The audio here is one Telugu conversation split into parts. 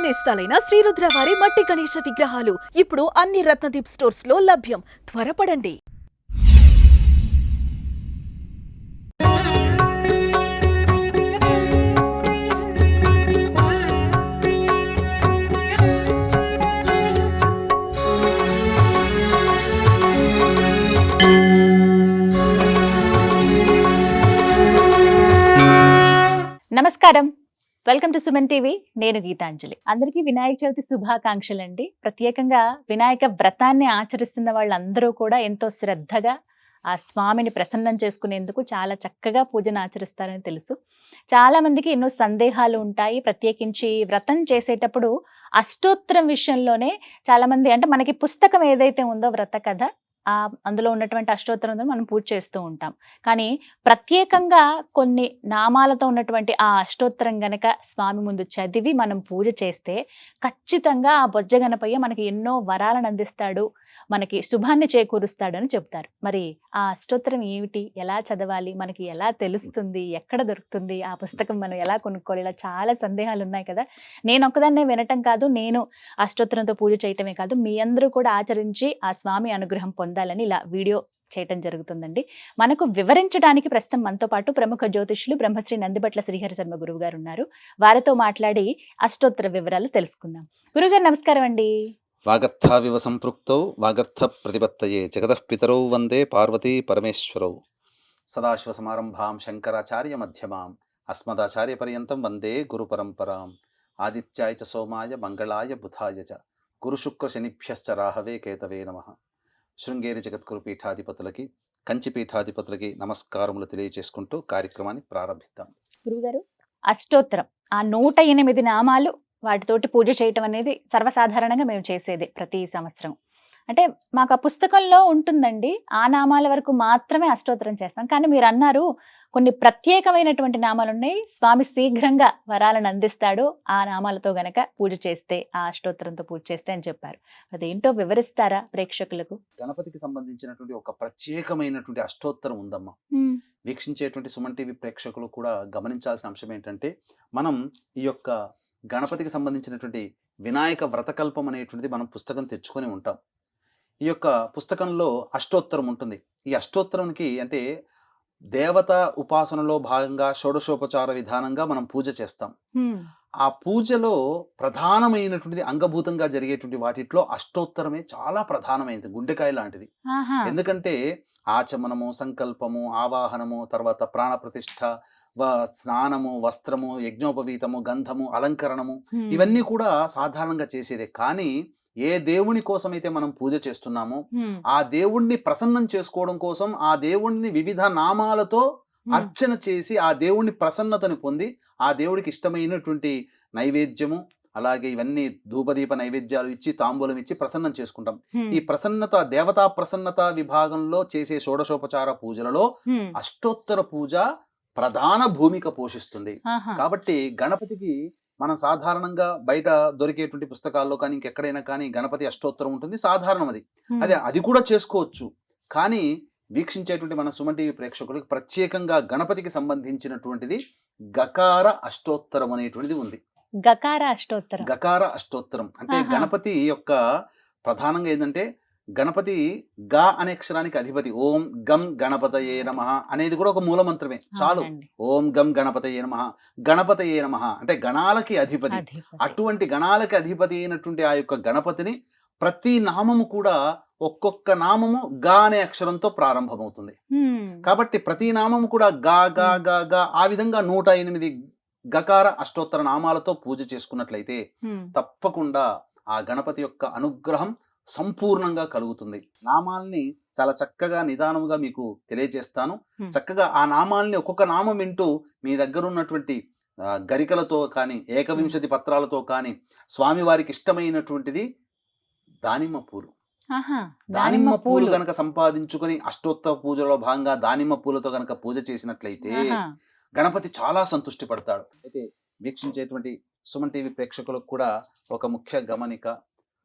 నేస్తాలైన శ్రీరుద్ర వారి మట్టి గణేశ విగ్రహాలు ఇప్పుడు అన్ని రత్నదీప్ స్టోర్స్ లో లభ్యం. త్వరపడండి. నమస్కారం, వెల్కమ్ టు సుమన్ టీవీ. నేను గీతాంజలి. అందరికీ వినాయక చవితి శుభాకాంక్షలు అండి. ప్రత్యేకంగా వినాయక వ్రతాన్ని ఆచరిస్తున్న వాళ్ళందరూ కూడా ఎంతో శ్రద్ధగా ఆ స్వామిని ప్రసన్నం చేసుకునేందుకు చాలా చక్కగా పూజను ఆచరిస్తారని తెలుసు. చాలా మందికి ఎన్నో సందేహాలు ఉంటాయి. ప్రత్యేకించి వ్రతం చేసేటప్పుడు అష్టోత్తరం విషయంలోనే చాలా మంది, అంటే మనకి పుస్తకం ఏదైతే ఉందో వ్రత కథ, అందులో ఉన్నటువంటి అష్టోత్తరంతో మనం పూజ చేస్తూ ఉంటాం. కానీ ప్రత్యేకంగా కొన్ని నామాలతో ఉన్నటువంటి ఆ అష్టోత్తరం గనక స్వామి ముందు చదివి మనం పూజ చేస్తే ఖచ్చితంగా ఆ బొజ్జ గణపయ్య మనకి ఎన్నో వరాలను అందిస్తాడు, మనకి శుభాన్ని చేకూరుస్తాడు అని చెప్తారు. మరి ఆ అష్టోత్తరం ఏమిటి, ఎలా చదవాలి, మనకి ఎలా తెలుస్తుంది, ఎక్కడ దొరుకుతుంది, ఆ పుస్తకం మనం ఎలా కొనుక్కోవాలి, ఇలా చాలా సందేహాలు ఉన్నాయి కదా. నేను ఒక్కదాన్నే వినటం కాదు, నేను అష్టోత్తరంతో పూజ చేయటమే కాదు, మీ అందరూ కూడా ఆచరించి ఆ స్వామి అనుగ్రహం పొందాలని ఇలా వీడియో చేయటం జరుగుతుందండి. మనకు వివరించడానికి ప్రస్తుతం మనతో పాటు ప్రముఖ జ్యోతిష్యులు బ్రహ్మశ్రీ నందిబట్ల శ్రీహరి శర్మ గురువు గారు ఉన్నారు. వారితో మాట్లాడి అష్టోత్తర వివరాలు తెలుసుకుందాం. గురుగారు నమస్కారం అండి. వాగర్థావివ సంపృక్తౌ వాగర్థ ప్రతిపత్తయే జగతః పితరౌ వందే పార్వతీ పరమేశ్వరౌ. సదాశివ సమారంభాం శంకరాచార్య మధ్యమాం అస్మదాచార్య పర్యంతం వందే గురు పరంపరాం. ఆదిత్యాయ చ సోమాయ మంగళాయ బుధాయ చ గురు శుక్ర శనిభ్యశ్చ రాహవే కేతవే నమః. శృంగేరి జగద్గురు పీఠాధిపతులకి, కంచి పీఠాధిపతులకి నమస్కారములు తెలియజేసుకుంటూ కార్యక్రమాన్ని ప్రారంభిద్దాం. గురుగారు, అష్టోత్తరం ఆ 108 నామాలు, వాటితోటి పూజ చేయటం అనేది సర్వసాధారణంగా మేము చేసేది ప్రతి సంవత్సరం. అంటే మాకు ఆ పుస్తకంలో ఉంటుందండి, ఆ నామాల వరకు మాత్రమే అష్టోత్తరం చేస్తాం. కానీ మీరు అన్నారు కొన్ని ప్రత్యేకమైనటువంటి నామాలు ఉన్నాయి, స్వామి శీఘ్రంగా వరాలను అందిస్తాడు ఆ నామాలతో గనక పూజ చేస్తే, ఆ అష్టోత్తరంతో పూజ చేస్తే అని చెప్పారు. అదేంటో వివరిస్తారా ప్రేక్షకులకు? గణపతికి సంబంధించినటువంటి ఒక ప్రత్యేకమైనటువంటి అష్టోత్తరం ఉందమ్మా. వీక్షించేటువంటి సుమన్ టీవీ ప్రేక్షకులు కూడా గమనించాల్సిన అంశం ఏంటంటే, మనం ఈ యొక్క గణపతికి సంబంధించినటువంటి వినాయక వ్రతకల్పం అనేటువంటిది మనం పుస్తకం తెచ్చుకొని ఉంటాం. ఈ యొక్క పుస్తకంలో అష్టోత్తరం ఉంటుంది. ఈ అష్టోత్తరంకి అంటే దేవత ఉపాసనలో భాగంగా షోడశోపచార విధానంగా మనం పూజ చేస్తాం. ఆ పూజలో ప్రధానమైనటువంటిది, అంగభూతంగా జరిగేటువంటి వాటిలో అష్టోత్తరమే చాలా ప్రధానమైనది, గుండెకాయ లాంటిది. ఎందుకంటే ఆచమనము, సంకల్పము, ఆవాహనము, తర్వాత ప్రాణప్రతిష్ఠ, స్నానము, వస్త్రము, యజ్ఞోపవీతము, గంధము, అలంకరణము, ఇవన్నీ కూడా సాధారణంగా చేసేదే. కానీ ఏ దేవుని కోసమైతే మనం పూజ చేస్తున్నామో ఆ దేవుణ్ణి ప్రసన్నం చేసుకోవడం కోసం ఆ దేవుణ్ణి వివిధ నామాలతో అర్చన చేసి ఆ దేవుణ్ణి ప్రసన్నతని పొంది ఆ దేవుడికి ఇష్టమైనటువంటి నైవేద్యము, అలాగే ఇవన్నీ ధూపదీప నైవేద్యాలు ఇచ్చి తాంబూలం ఇచ్చి ప్రసన్నం చేసుకుంటాం. ఈ ప్రసన్నత, దేవతా ప్రసన్నత విభాగంలో చేసే షోడశోపచార పూజలలో అష్టోత్తర పూజ ప్రధాన భూమిక పోషిస్తుంది. కాబట్టి గణపతికి మనం సాధారణంగా బయట దొరికేటువంటి పుస్తకాల్లో కానీ ఇంకెక్కడైనా కానీ గణపతి అష్టోత్తరం ఉంటుంది, సాధారణం అది. అది కూడా చేసుకోవచ్చు. కానీ వీక్షించేటువంటి మన సుమన్ టీవీ ప్రేక్షకులకు ప్రత్యేకంగా గణపతికి సంబంధించినటువంటిది గకార అష్టోత్తరం అనేటువంటిది ఉంది. గకార అష్టోత్తరం, గకార అష్టోత్తరం అంటే గణపతి యొక్క ప్రధానంగా ఏంటంటే, గణపతి గా అనే అక్షరానికి అధిపతి. ఓం గం గణపతయే నమః అనేది కూడా ఒక మూలమంత్రమే చాలు. ఓం గం గణపతయే నమః, గణపతయే నమః అంటే గణాలకి అధిపతి. అటువంటి గణాలకి అధిపతి అయినటువంటి ఆ యొక్క గణపతిని ప్రతి నామము కూడా ఒక్కొక్క నామము గా అనే అక్షరంతో ప్రారంభమవుతుంది. కాబట్టి ప్రతి నామము కూడా గా గా గా గా ఆ విధంగా 108 గకార అష్టోత్తర నామాలతో పూజ చేసుకున్నట్లయితే తప్పకుండా ఆ గణపతి యొక్క అనుగ్రహం సంపూర్ణంగా కలుగుతుంది. నామాల్ని చాలా చక్కగా నిదానముగా మీకు తెలియజేస్తాను. చక్కగా ఆ నామాల్ని ఒక్కొక్క నామం వింటూ మీ దగ్గర ఉన్నటువంటి గరికలతో కానీ, ఏకవింశతి పత్రాలతో కానీ, స్వామివారికి ఇష్టమైనటువంటిది దానిమ్మ పూలు, దానిమ్మ పూలు గనక సంపాదించుకొని అష్టోత్తర పూజలో భాగంగా దానిమ్మ పూలతో గనక పూజ చేసినట్లయితే గణపతి చాలా సంతృష్టి పడతాడు. అయితే వీక్షించేటువంటి సుమన్ టీవీ ప్రేక్షకులకు కూడా ఒక ముఖ్య గమనిక,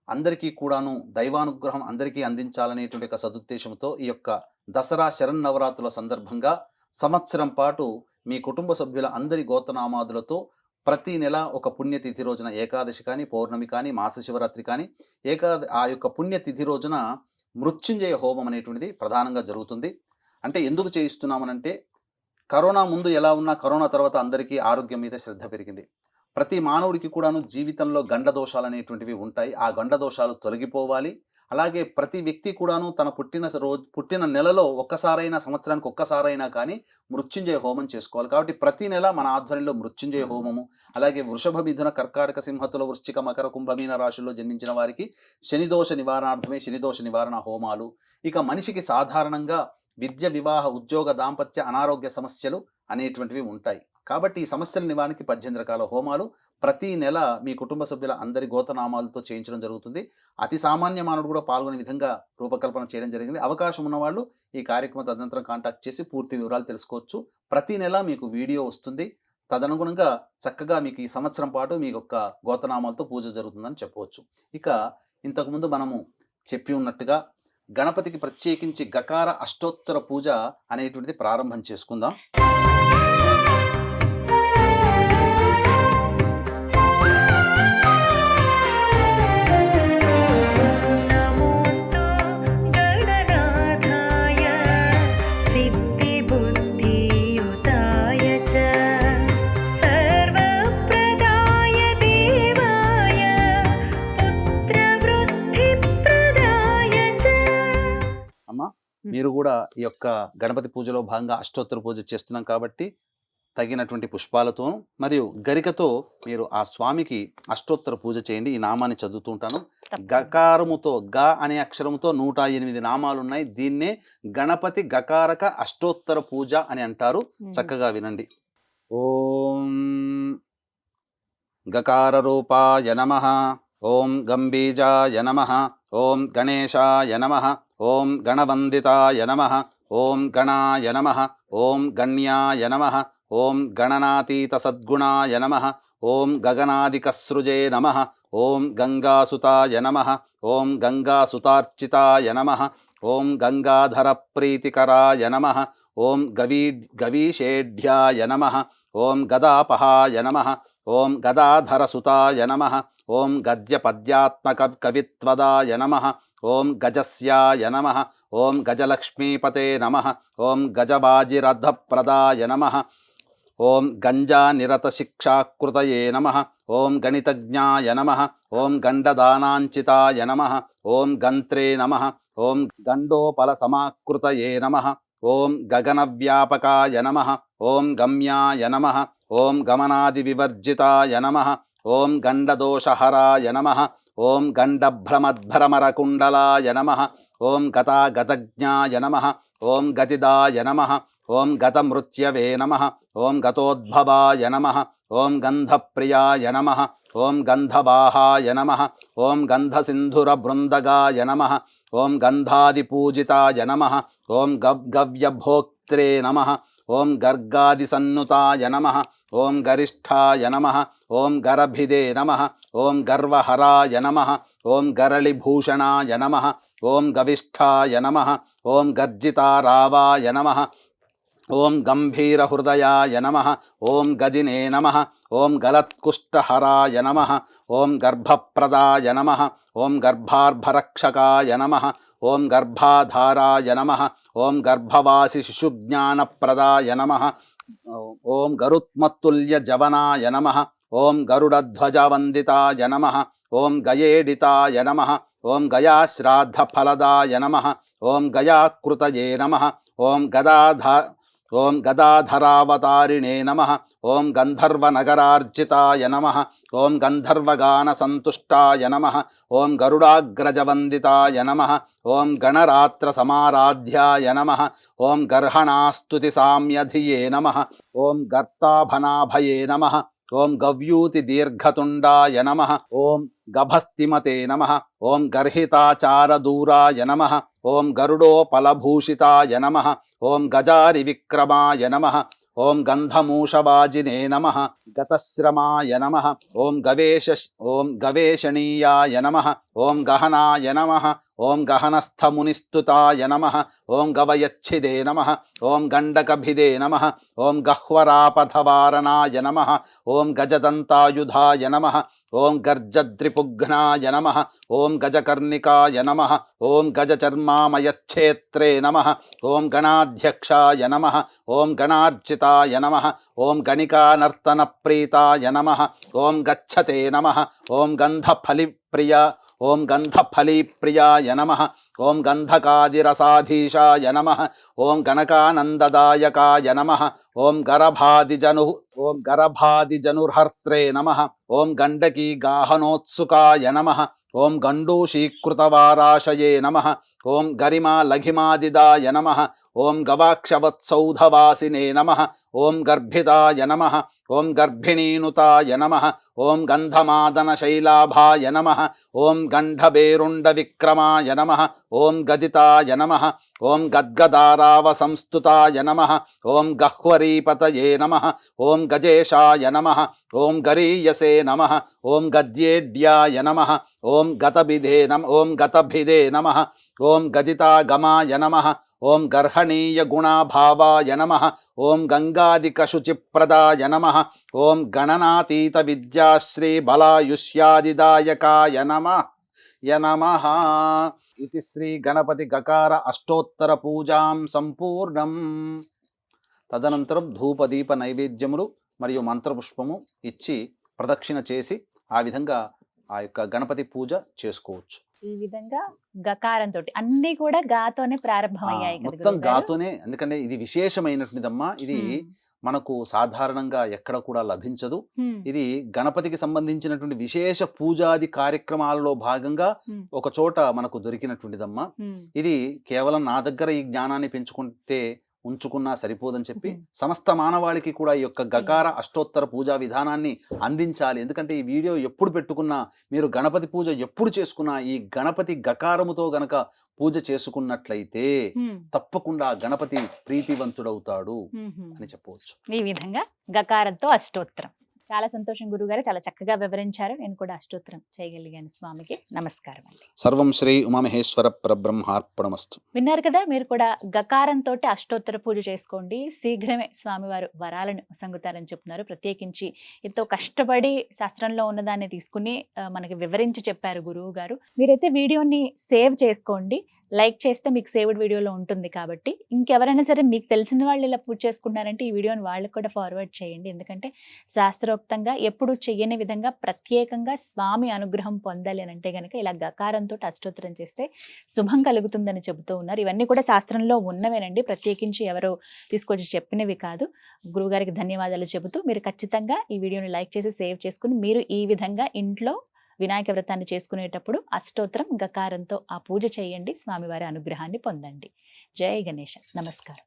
అందరికీ కూడాను దైవానుగ్రహం అందరికీ అందించాలనేటువంటి ఒక సదుద్దేశంతో ఈ యొక్క దసరా శరన్నవరాత్రుల సందర్భంగా సంవత్సరం పాటు మీ కుటుంబ సభ్యుల అందరి గోత్రనామాదులతో ప్రతి నెల ఒక పుణ్యతిథి రోజున ఏకాదశి కానీ, పౌర్ణమి కానీ, మాస శివరాత్రి కానీ ఆ యొక్క పుణ్యతిథి రోజున మృత్యుంజయ హోమం అనేటువంటిది ప్రధానంగా జరుగుతుంది. అంటే ఎందుకు చేయిస్తున్నామనంటే, కరోనా ముందు ఎలా ఉన్నా కరోనా తర్వాత అందరికీ ఆరోగ్యం మీద శ్రద్ధ పెరిగింది. ప్రతి మానవుడికి కూడాను జీవితంలో గండ దోషాలు అనేటువంటివి ఉంటాయి. ఆ గండ దోషాలు తొలగిపోవాలి. అలాగే ప్రతి వ్యక్తి కూడాను తన పుట్టిన నెలలో ఒక్కసారైనా, సంవత్సరానికి ఒక్కసారైనా కానీ మృత్యుంజయ హోమం చేసుకోవాలి. కాబట్టి ప్రతి నెల మన ఆధ్వర్యంలో మృత్యుంజయ హోమము, అలాగే వృషభ, మిథున, కర్కాటక, సింహతుల, వృశ్చిక, మకర, కుంభమీన రాశుల్లో జన్మించిన వారికి శనిదోష నివారణార్థమే శనిదోష నివారణ హోమాలు. ఇక మనిషికి సాధారణంగా విద్య, వివాహ, ఉద్యోగ, దాంపత్య, అనారోగ్య సమస్యలు అనేటువంటివి ఉంటాయి. కాబట్టి ఈ సమస్యల నివారణకి 18 రకాల హోమాలు ప్రతి నెల మీ కుటుంబ సభ్యుల అందరి గోతనామాలతో చేయించడం జరుగుతుంది. అతి సామాన్య మానవుడు కూడా పాల్గొనే విధంగా రూపకల్పన చేయడం జరిగింది. అవకాశం ఉన్నవాళ్ళు ఈ కార్యక్రమం తదనంతరం కాంటాక్ట్ చేసి పూర్తి వివరాలు తెలుసుకోవచ్చు. ప్రతి నెల మీకు వీడియో వస్తుంది. తదనుగుణంగా చక్కగా మీకు ఈ సంవత్సరం పాటు మీ యొక్క గోతనామాలతో పూజ జరుగుతుందని చెప్పవచ్చు. ఇక ఇంతకుముందు మనము చెప్పి ఉన్నట్టుగా గణపతికి ప్రత్యేకించి గకార అష్టోత్తర పూజ అనేటువంటిది ప్రారంభం చేసుకుందాం. నమోస్తు గణనాథాయ సిద్ధిబుద్ధియుతాయ చ సర్వప్రదాయ దేవాయ పుత్రవృద్ధిప్రదాయ చ. అమ్మా, మీరు కూడా ఈ యొక్క గణపతి పూజలో భాగంగా అష్టోత్తర పూజ చేస్తున్నాం కాబట్టి తగినటువంటి పుష్పాలతోనూ మరియు గరికతో మీరు ఆ స్వామికి అష్టోత్తర పూజ చేయండి. ఈ నామాన్ని చదువుతూ ఉంటాను. గకారముతో, గ అనే అక్షరముతో 108 నామాలు ఉన్నాయి. దీన్నే గణపతి గకారక అష్టోత్తర పూజ అని అంటారు. చక్కగా వినండి. ఓం గకార రూపాయ నమః, ఓం గంబీజాయ నమః, ఓం గణేశాయ నమః, ఓం గణవందితాయ నమః, ఓం గణాయ నమః, ఓం గణ్యాయ నమః, ఓం గణనాతీత సద్గుణాయ నమః, ఓం గగనాదికసృజే నమః, ఓం గంగాసుతాయ నమః, ఓం గంగాసుతార్చితాయ నమః, ఓం గంగాధర ప్రీతికరాయ నమః, ఓం గవీషేఢ్యాయ నమః, ఓం గదాపహాయ నమః, ఓం గదాధరసుతాయ నమః, ఓం గద్యపద్యాత్మక కవిత్వదాయ నమః, ఓం గజస్యాయ నమః, ఓం గజలక్ష్మీపతే నమః, ఓం గజవాజిరథప్రదాయ నమః, ఓం గంజానిరతశిక్షాకృతయే నమః, ఓం గణితజ్ఞాయ నమః, ఓం గండదానాంచితాయ నమః, ఓం గంత్రే నమః, ఓం గండోపలసమాకృతయే నమః, ఓం గగనవ్యాపకాయ నమః, ఓం గమ్యాయ నమః, ఓం గమనాదివివర్జితాయ నమః, ఓం గండదోషహరాయ నమః, ఓం గండభ్రమద్భ్రమరకుండలాయ నమః, ఓం గతాగతజ్ఞాయ నమః, ఓం గతిదాయ నమః, ఓం గతమృత్యవే నమః, ఓం గతోద్భవాయ నమః, ఓం గంధప్రియాయ నమః, ఓం గంధవాహాయ నమః, ఓం గంధసింధురబృందగాయ నమః, ఓం గంధాదిపూజితాయ నమః, ఓం గవ్యభోక్త్రే నమః, ఓం గర్గాదిసన్నుతాయ నమః, ఓం గరిష్ఠాయ నమః, ఓం గరభిదే నమః, ఓం గర్వహరాయ నమః, ఓం గరళిభూషణాయ నమః, ఓం గవిష్ఠాయ నమః, ఓం గర్జితారావాయ నమః, ఓం గంభీరహృదయాయ నమః, ఓం గదినే నమః, ఓం గలత్కుష్ఠహరాయ నమః, ఓం గర్భప్రదాయ నమః, ఓం గర్భార్భరక్షకాయ నమః, ఓం గర్భాధారాయ నమః, ఓం గర్భవాసి శిశుజ్ఞానప్రదాయ నమః, ఓం గరుత్మత్తుల్యజవనాయ నమః, ఓం గరుడధ్వజవందితాయ నమః, ఓం గయేడితాయ నమః, ఓం గయాశ్రాద్ధఫలదాయ నమః, ఓం గయాకృతయే నమః, ఓం గదాధరావతారిణే నమః, ఓం గంధర్వనగరార్జితాయ నమః, ఓం గంధర్వగానసంతుష్టాయ నమః, ఓం గరుడాగ్రజవందితాయ నమః, ఓం గణరాత్రసమారాధ్యాయ నమః, ఓం గర్హణాస్తుతిసామ్యధియే నమః, ఓం గర్తాభనాభయే నమః, ఓం గవ్యూతి దీర్ఘతుండాయ నమః, ఓం గభస్తిమతే నమః, ఓం గర్హితాచారదూరాయ నమః, ఓం గరుడోపలభూషితాయ నమః, ఓం గజారి విక్రమాయ నమః, ఓం గంధమూషవాజినే నమః, గతశ్రమాయ నమః, ఓం గవేషణీయాయ నమః, ఓం గహనాయ నమః, ఓం గహనస్థమునిస్తుతాయ నమః ఓం గవయచ్చిదే నమః ఓం గండకభిదే నమః ఓం గహ్వరాపథవారణాయ నమః ఓం గజదంతాయుధాయ నమః ఓం గర్జద్రిపుఘ్నాయ నమః ఓం గజకర్ణికాయ నమః ఓం గజచర్మామయచ్ఛేత్రే నమః ఓం గణాధ్యక్షాయ నమః ఓం గణార్చితాయ నమః ఓం గణికానర్తనప్రీతాయ నమః ఓం గచ్చతే నమః ఓం గంధఫలిప్రియ ఓం గంధఫలీప్రియాయ నమః ఓం గంధకాదిరసాధీశాయ నమః ఓం గణకానందదాయకాయ నమః ఓం గరభాదిజనుర్హర్త్రే నమః ఓం గండకీ గాహనోత్సుకాయ నమః ఓం గండూషీకృతవారాశయే నమః ఓం గరిమా లఘిమాదిదాయ నమః ఓం గవాక్షవత్సౌధవాసినే నమః ఓం గర్భితాయ నమః ఓం గర్భిణీనుతాయ నమః ఓం గంధమాదనశైలాభాయ నమః ఓం గంఢబేరుండవిక్రమాయ నమః ఓం గదితాయ నమః ఓం గద్గదారావసంస్తుతాయ నమః ఓం గహ్వరీపతయే నమః ఓం గజేశాయ నమః ఓం గరీయసే నమః ఓం గద్యేడ్యాయ నమః ఓం గతభిదే నమః ఓం గదితాగమాయ నమః ఓం గర్హణీయ గుణాభావాయ నమః ఓం గంగాదికశుచిప్రదాయ నమః ఓం గణనాతీత విద్యాశ్రీ బలాయుష్యాదిదాయకాయ నమః ఇది శ్రీ గణపతి గకార అష్టోత్తర పూజాం సంపూర్ణం. తదనంతరం ధూపదీప నైవేద్యములు మరియు మంత్రపుష్పము ఇచ్చి ప్రదక్షిణ చేసి ఆ విధంగా ఆ యొక్క గణపతి పూజ చేసుకోవచ్చు. ఈ విధంగా గకారంతో అన్ని కూడా గాతోనే ప్రారంభమయ్యాయి కదా మొత్తం గురువుగారు? గాతోనే, ఎందుకంటే ఇది విశేషమైనటువంటిదమ్మా. ఇది మనకు సాధారణంగా ఎక్కడ కూడా లభించదు. ఇది గణపతికి సంబంధించినటువంటి విశేష పూజాది కార్యక్రమాలలో భాగంగా ఒక చోట మనకు దొరికినటువంటిదమ్మా. ఇది కేవలం నా దగ్గర ఈ జ్ఞానాన్ని ఉంచుకున్నా సరిపోదని చెప్పి సమస్త మానవాళికి కూడా ఈ యొక్క గకార అష్టోత్తర పూజా విధానాన్ని అందించాలి. ఎందుకంటే ఈ వీడియో ఎప్పుడు పెట్టుకున్నా, మీరు గణపతి పూజ ఎప్పుడు చేసుకున్నా, ఈ గణపతి గకారముతో గనక పూజ చేసుకున్నట్లయితే తప్పకుండా గణపతి ప్రీతివంతుడవుతాడు అని చెప్పవచ్చు. ఈ విధంగా గకారంతో అష్టోత్తరం. చాలా సంతోషం గురుగారు, చాలా చక్కగా వివరించారు. నేను కూడా అష్టోత్తరం చేయగలిగాను. స్వామికి నమస్కారం అండి. సర్వం శ్రీ ఉమామహేశ్వర పరబ్రహ్మార్పణమస్తు. విన్నారు కదా, మీరు కూడా గకారంతో అష్టోత్తర పూజ చేసుకోండి. శీఘ్రమే స్వామివారు వరాలను సంగుతారని చెప్తున్నారు. ప్రత్యేకించి ఎంతో కష్టపడి శాస్త్రంలో ఉన్నదాన్ని తీసుకుని మనకి వివరించి చెప్పారు గురువు గారు. మీరైతే వీడియోని సేవ్ చేసుకోండి. లైక్ చేస్తే మీకు సేవ్డ్ వీడియోలో ఉంటుంది కాబట్టి ఇంకెవరైనా సరే మీకు తెలిసిన వాళ్ళు ఇలా పూజ చేసుకున్నారంటే ఈ వీడియోని వాళ్ళకి కూడా ఫార్వర్డ్ చేయండి. ఎందుకంటే శాస్త్రోక్తంగా ఎప్పుడు చెయ్యని విధంగా ప్రత్యేకంగా స్వామి అనుగ్రహం పొందాలి అని అంటే కనుక ఇలా గకారంతో అష్టోత్తరం చేస్తే శుభం కలుగుతుందని చెబుతూ ఉన్నారు. ఇవన్నీ కూడా శాస్త్రంలో ఉన్నవేనండి, ప్రత్యేకించి ఎవరో తీసుకొచ్చి చెప్పినవి కాదు. గురువుగారికి ధన్యవాదాలు చెబుతూ మీరు ఖచ్చితంగా ఈ వీడియోని లైక్ చేసి సేవ్ చేసుకుని మీరు ఈ విధంగా ఇంట్లో వినాయక వ్రతాన్ని చేసుకునేటప్పుడు అష్టోత్తరం గకారంతో ఆ పూజ చేయండి. స్వామివారి అనుగ్రహాన్ని పొందండి. జై గణేశ. నమస్కారం.